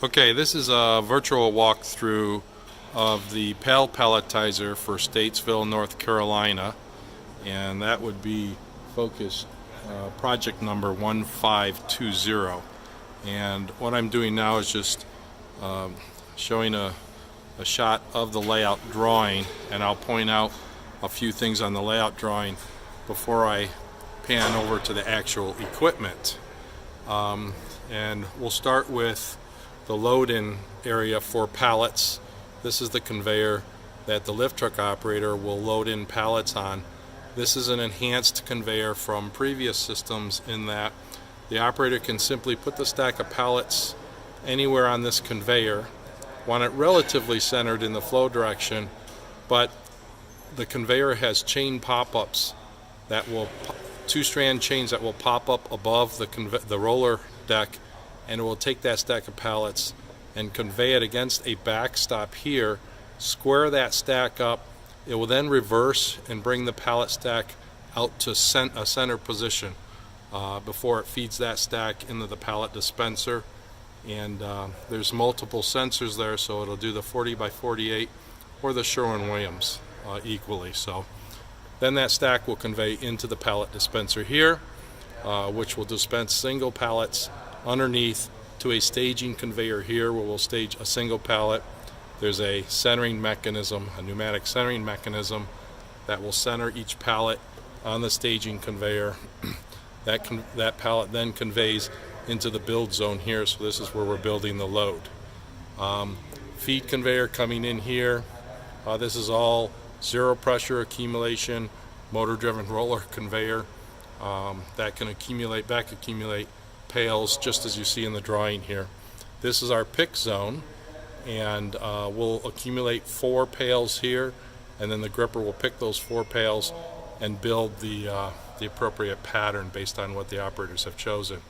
Okay, this is a virtual walkthrough of the PAL palletizer for Statesville, North Carolina, and that would be focused project number 1520. And what I'm doing now is just showing a shot of the layout drawing, and I'll point out a few things on the layout drawing before I pan over to the actual equipment. And we'll start with the load-in area for pallets. This is the conveyor that the lift truck operator will load in pallets on. This is an enhanced conveyor from previous systems in that the operator can simply put the stack of pallets anywhere on this conveyor, want it relatively centered in the flow direction, but the conveyor has chain pop-ups that will, two-strand chains that will pop up above the roller deck, and it will take that stack of pallets and convey it against a backstop here, square that stack up. It will then reverse and bring the pallet stack out to a center position before it feeds that stack into the pallet dispenser. And there's multiple sensors there, so it'll do the 40 by 48 or the Sherwin-Williams equally. So then that stack will convey into the pallet dispenser here, which will dispense single pallets underneath to a staging conveyor here where we'll stage a single pallet. There's a centering mechanism, a pneumatic centering mechanism that will center each pallet on the staging conveyor. That pallet then conveys into the build zone here, so this is where we're building the load. Feed conveyor coming in here. This is all zero pressure accumulation, motor driven roller conveyor that can accumulate pails just as you see in the drawing here. This is our pick zone, and we'll accumulate 4 pails here, and then the gripper will pick those 4 pails and build the appropriate pattern based on what the operators have chosen.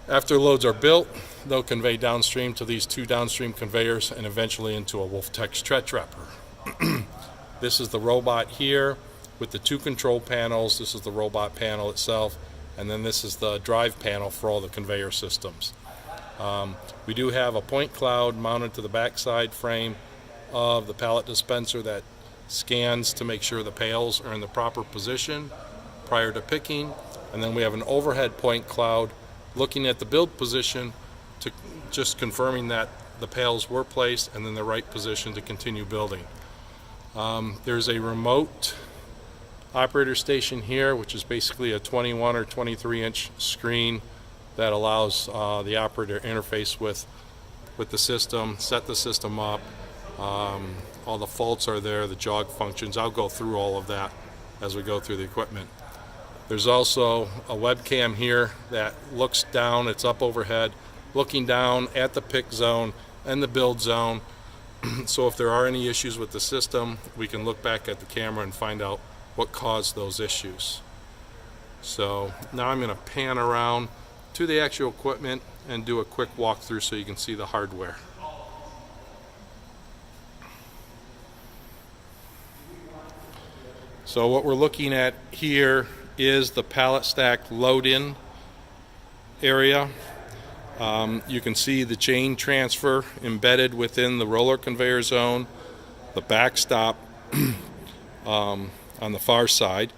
After loads are built, they'll convey downstream to these 2 downstream conveyors and eventually into a Wolftex stretch wrapper. This is the robot here with the 2 control panels. This is the robot panel itself, and then this is the drive panel for all the conveyor systems. We do have a point cloud mounted to the backside frame of the pallet dispenser that scans to make sure the pails are in the proper position prior to picking, and then we have an overhead point cloud looking at the build position to just confirming that the pails were placed and in the right position to continue building. There's a remote operator station here, which is basically a 21 or 23 inch screen that allows the operator to interface with the system, set the system up. All the faults are there, the jog functions. I'll go through all of that as we go through the equipment. There's also a webcam here that looks down, it's up overhead, looking down at the pick zone and the build zone. So if there are any issues with the system, we can look back at the camera and find out what caused those issues. So now I'm going to pan around to the actual equipment and do a quick walkthrough so you can see the hardware. So what we're looking at here is the pallet stack load-in area. You can see the chain transfer embedded within the roller conveyor zone, the backstop on the far side.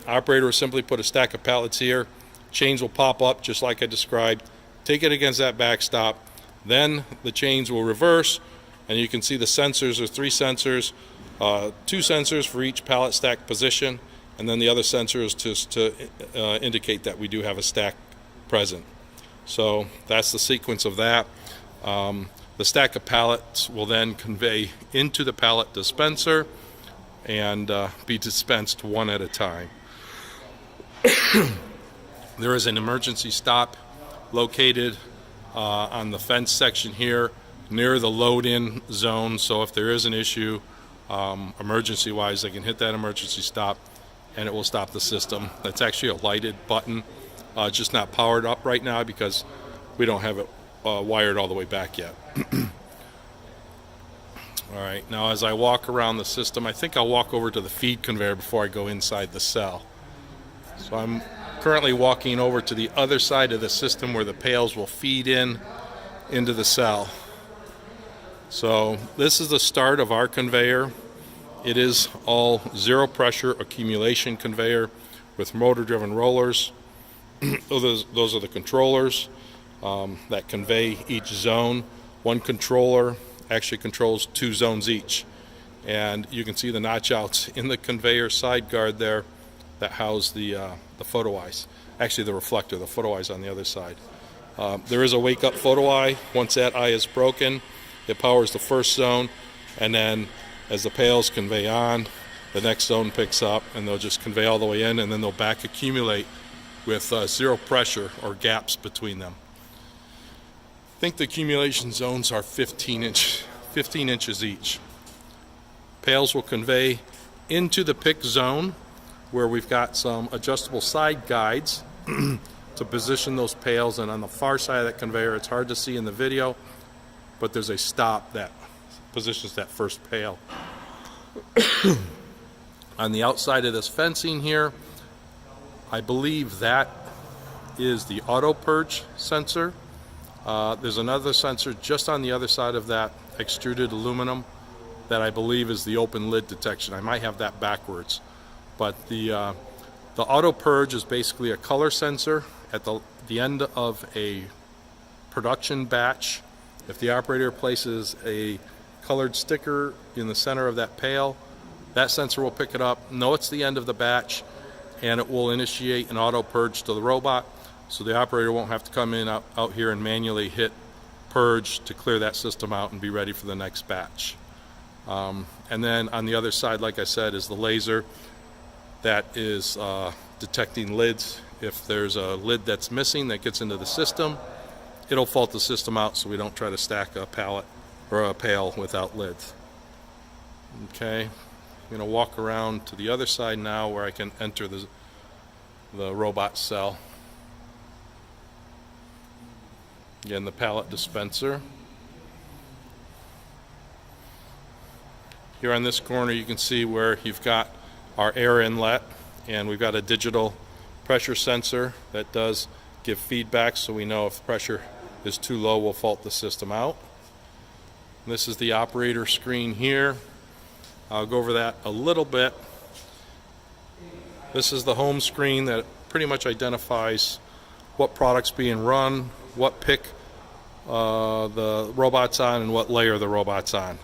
Operator will simply put a stack of pallets here. Chains will pop up just like I described. Take it against that backstop. Then the chains will reverse, and you can see the sensors are 3 sensors, 2 sensors for each pallet stack position, and then the other sensor is to indicate that we do have a stack present. So that's the sequence of that. The stack of pallets will then convey into the pallet dispenser and be dispensed one at a time. There is an emergency stop located on the fence section here near the load-in zone, so if there is an issue emergency-wise, they can hit that emergency stop and it will stop the system. That's actually a lighted button, just not powered up right now because we don't have it wired all the way back yet. All right, now as I walk around the system, I think I'll walk over to the feed conveyor before I go inside the cell. So I'm currently walking over to the other side of the system where the pails will feed into the cell. So this is the start of our conveyor. It is all zero pressure accumulation conveyor with motor driven rollers. Those are the controllers that convey each zone. One controller actually controls 2 zones each. And you can see the notch outs in the conveyor side guard there that house the photo eyes. Actually the reflector, the photo eyes on the other side. There is a wake up photo eye. Once that eye is broken, it powers the first zone, and then as the pails convey on, the next zone picks up, and they'll just convey all the way in, and then they'll back accumulate with zero pressure or gaps between them. I think the accumulation zones are 15 inches each. Pails will convey into the pick zone where we've got some adjustable side guides to position those pails, and on the far side of that conveyor, it's hard to see in the video, but there's a stop that positions that first pail. On the outside of this fencing here, I believe that is the auto purge sensor. There's another sensor just on the other side of that extruded aluminum that I believe is the open lid detection. I might have that backwards, but the auto purge is basically a color sensor at the end of a production batch. If the operator places a colored sticker in the center of that pail, that sensor will pick it up, know it's the end of the batch, and it will initiate an auto purge to the robot, so the operator won't have to come in out here and manually hit purge to clear that system out and be ready for the next batch. And then on the other side, like I said, is the laser that is detecting lids. If there's a lid that's missing that gets into the system, it'll fault the system out so we don't try to stack a pallet or a pail without lids. Okay, I'm going to walk around to the other side now where I can enter the robot cell. Again, the pallet dispenser. Here on this corner you can see where you've got our air inlet, and we've got a digital pressure sensor that does give feedback, so we know if pressure is too low, we'll fault the system out. This is the operator screen here. I'll go over that a little bit. This is the home screen that pretty much identifies what product's being run, what pick the robot's on, and what layer the robot's on.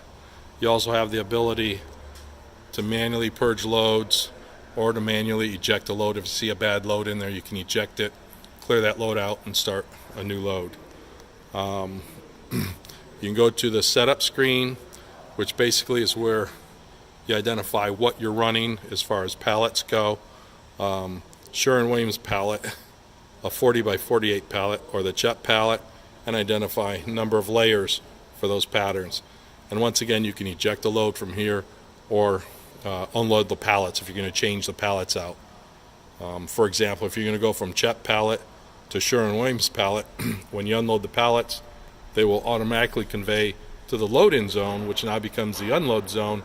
You also have the ability to manually purge loads or to manually eject a load. If you see a bad load in there, you can eject it, clear that load out, and start a new load. You can go to the setup screen, which basically is where you identify what you're running as far as pallets go. Sherwin-Williams pallet, a 40 by 48 pallet, or the Chet pallet, and identify number of layers for those patterns. And once again, you can eject a load from here or unload the pallets if you're going to change the pallets out. For example, if you're going to go from Chet pallet to Sherwin-Williams pallet, when you unload the pallets, they will automatically convey to the load-in zone, which now becomes the unload zone.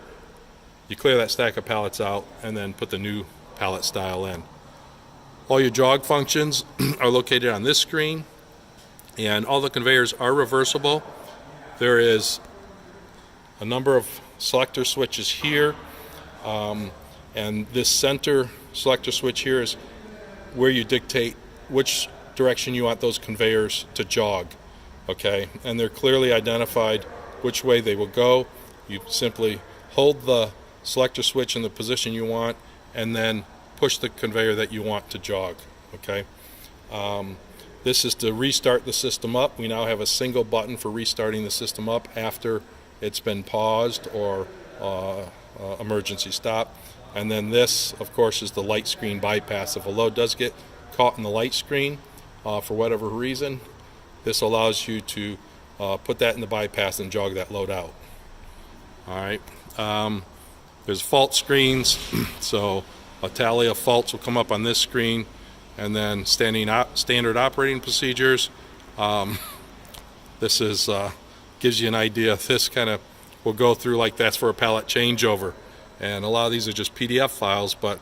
You clear that stack of pallets out and then put the new pallet style in. All your jog functions are located on this screen, and all the conveyors are reversible. There is a number of selector switches here, and this center selector switch here is where you dictate which direction you want those conveyors to jog. Okay, and they're clearly identified which way they will go. You simply hold the selector switch in the position you want and then push the conveyor that you want to jog. Okay, this is to restart the system up. We now have a single button for restarting the system up after it's been paused or emergency stop. And then this, of course, is the light screen bypass. If a load does get caught in the light screen for whatever reason, this allows you to put that in the bypass and jog that load out. All right. There's fault screens, so a tally of faults will come up on this screen, and then standard operating procedures. This is gives you an idea. This kind of will go through like that's for a pallet changeover, and a lot of these are just PDF files, but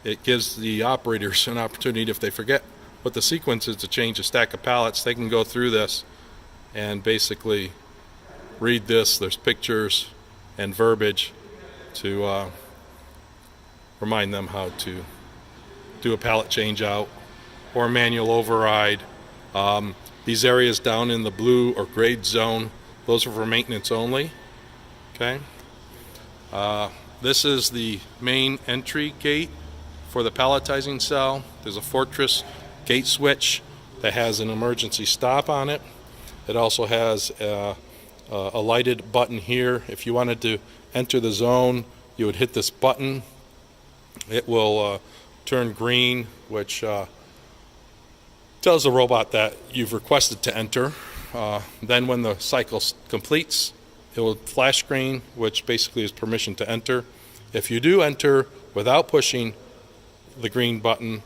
it gives the operators an opportunity, if they forget what the sequence is to change a stack of pallets, they can go through this and basically read this. There's pictures and verbiage to remind them how to do a pallet change out or a manual override. These areas down in the blue or grade zone, those are for maintenance only. Okay. This is the main entry gate for the palletizing cell. There's a Fortress gate switch that has an emergency stop on it. It also has a lighted button here. If you wanted to enter the zone, you would hit this button. It will turn green, which tells the robot that you've requested to enter. Then when the cycle completes, it will flash green, which basically is permission to enter. If you do enter without pushing the green button,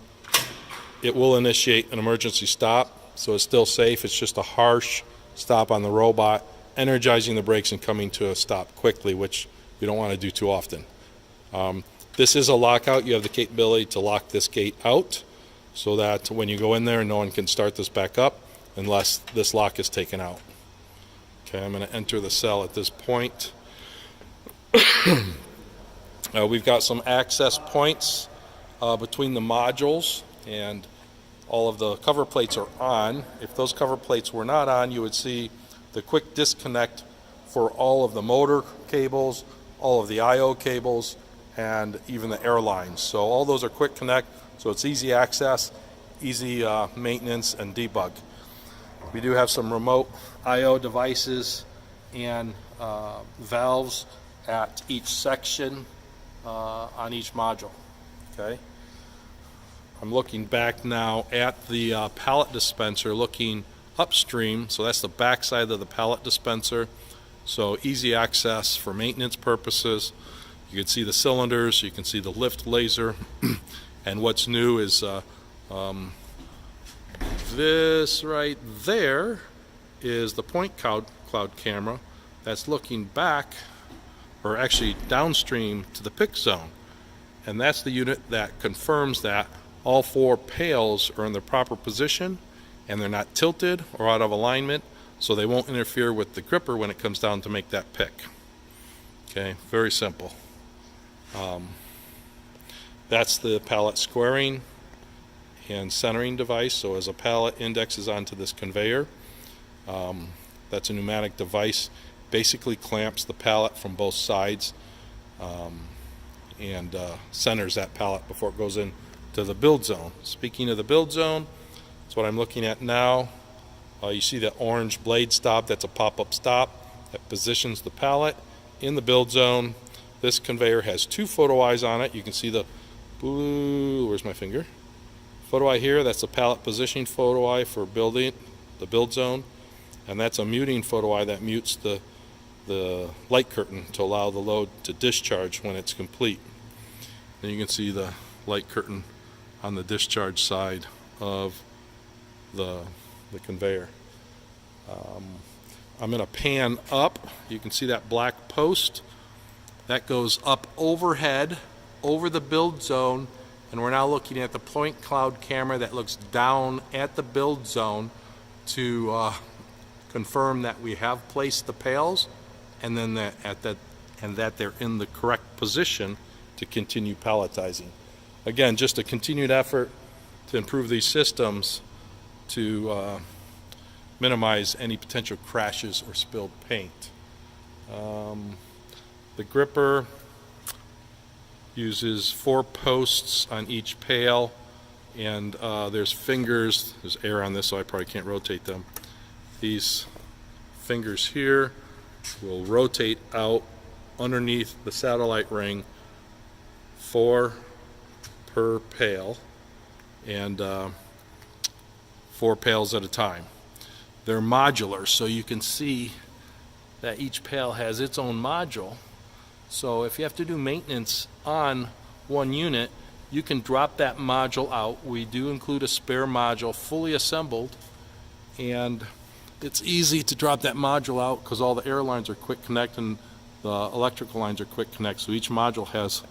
it will initiate an emergency stop, so it's still safe. It's just a harsh stop on the robot, energizing the brakes and coming to a stop quickly, which you don't want to do too often. This is a lockout. You have the capability to lock this gate out so that when you go in there, no one can start this back up unless this lock is taken out. Okay, I'm going to enter the cell at this point. We've got some access points between the modules, and all of the cover plates are on. If those cover plates were not on, you would see the quick disconnect for all of the motor cables, all of the I/O cables, and even the air lines. So all those are quick connect, so it's easy access, easy maintenance and debug. We do have some remote I/O devices and valves at each section on each module. Okay. I'm looking back now at the pallet dispenser, looking upstream. So that's the back side of the pallet dispenser. So easy access for maintenance purposes. You can see the cylinders, you can see the lift laser, and what's new is this right there is the point cloud camera that's looking back, or actually downstream to the pick zone. And that's the unit that confirms that all 4 pails are in their proper position and they're not tilted or out of alignment, so they won't interfere with the gripper when it comes down to make that pick. Okay, very simple. That's the pallet squaring and centering device. So as a pallet indexes onto this conveyor, that's a pneumatic device, basically clamps the pallet from both sides and centers that pallet before it goes in to the build zone. Speaking of the build zone, that's what I'm looking at now. You see that orange blade stop, that's a pop-up stop that positions the pallet in the build zone. This conveyor has 2 photo eyes on it. You can see the blue, where's my finger? Photo eye here, that's a pallet positioning photo eye for building the build zone. And that's a muting photo eye that mutes the light curtain to allow the load to discharge when it's complete. And you can see the light curtain on the discharge side of the conveyor. I'm going to pan up. You can see that black post. That goes up overhead over the build zone, and we're now looking at the point cloud camera that looks down at the build zone to confirm that we have placed the pails, and then that they're in the correct position to continue palletizing. Again, just a continued effort to improve these systems to minimize any potential crashes or spilled paint. The gripper uses 4 posts on each pail, and there's fingers. There's air on this, so I probably can't rotate them. These fingers here will rotate out underneath the satellite ring, 4 per pail, and 4 pails at a time. They're modular, so you can see that each pail has its own module. So if you have to do maintenance on one unit, you can drop that module out. We do include a spare module fully assembled, and it's easy to drop that module out because all the air lines are quick connect and the electrical lines are quick connect. So each module has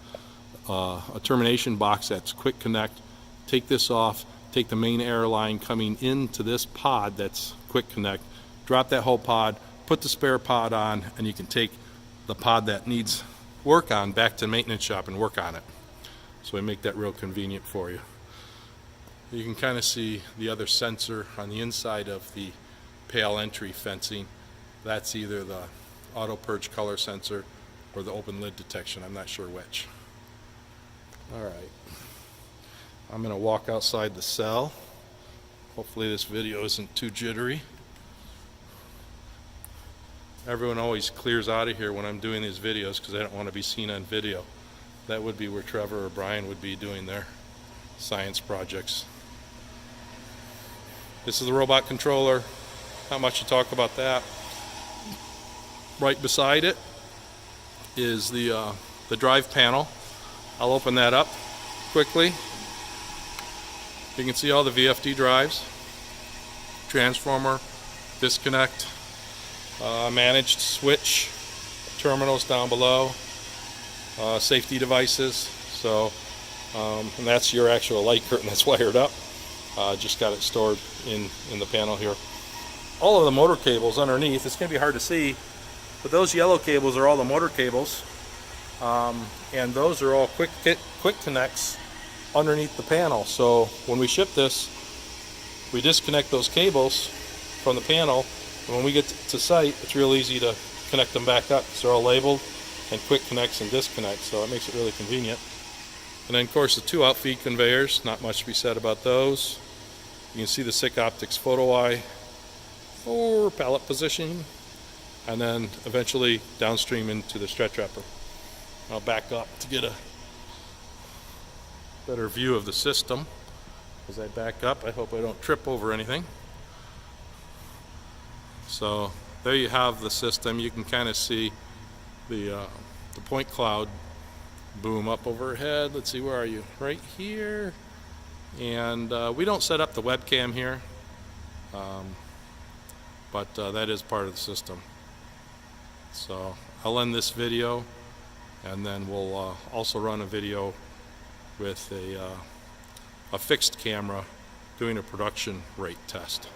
a termination box that's quick connect. Take this off, take the main air line coming into this pod that's quick connect, drop that whole pod, put the spare pod on, and you can take the pod that needs work on back to the maintenance shop and work on it. So we make that real convenient for you. You can kind of see the other sensor on the inside of the pail entry fencing. That's either the auto purge color sensor or the open lid detection. I'm not sure which. All right, I'm going to walk outside the cell. Hopefully this video isn't too jittery. Everyone always clears out of here when I'm doing these videos because I don't want to be seen on video. That would be where Trevor or Brian would be doing their science projects. This is the robot controller. Not much to talk about that. Right beside it is the drive panel. I'll open that up quickly. You can see all the VFD drives, transformer, disconnect, managed switch, terminals down below, safety devices. So, and that's your actual light curtain that's wired up. Just got it stored in the panel here. All of the motor cables underneath, it's going to be hard to see, but those yellow cables are all the motor cables. And those are all quick connects underneath the panel. So when we ship this, we disconnect those cables from the panel, and when we get to site, it's real easy to connect them back up because they're all labeled and quick connects and disconnects, so it makes it really convenient. And then of course the two outfeed conveyors, not much to be said about those. You can see the SICK Optics photo eye for pallet positioning, and then eventually downstream into the stretch wrapper. I'll back up to get a better view of the system. As I back up, I hope I don't trip over anything. So there you have the system. You can kind of see the point cloud boom up overhead. Let's see, where are you? Right here. And we don't set up the webcam here, but that is part of the system. So I'll end this video, and then we'll also run a video with a fixed camera doing a production rate test.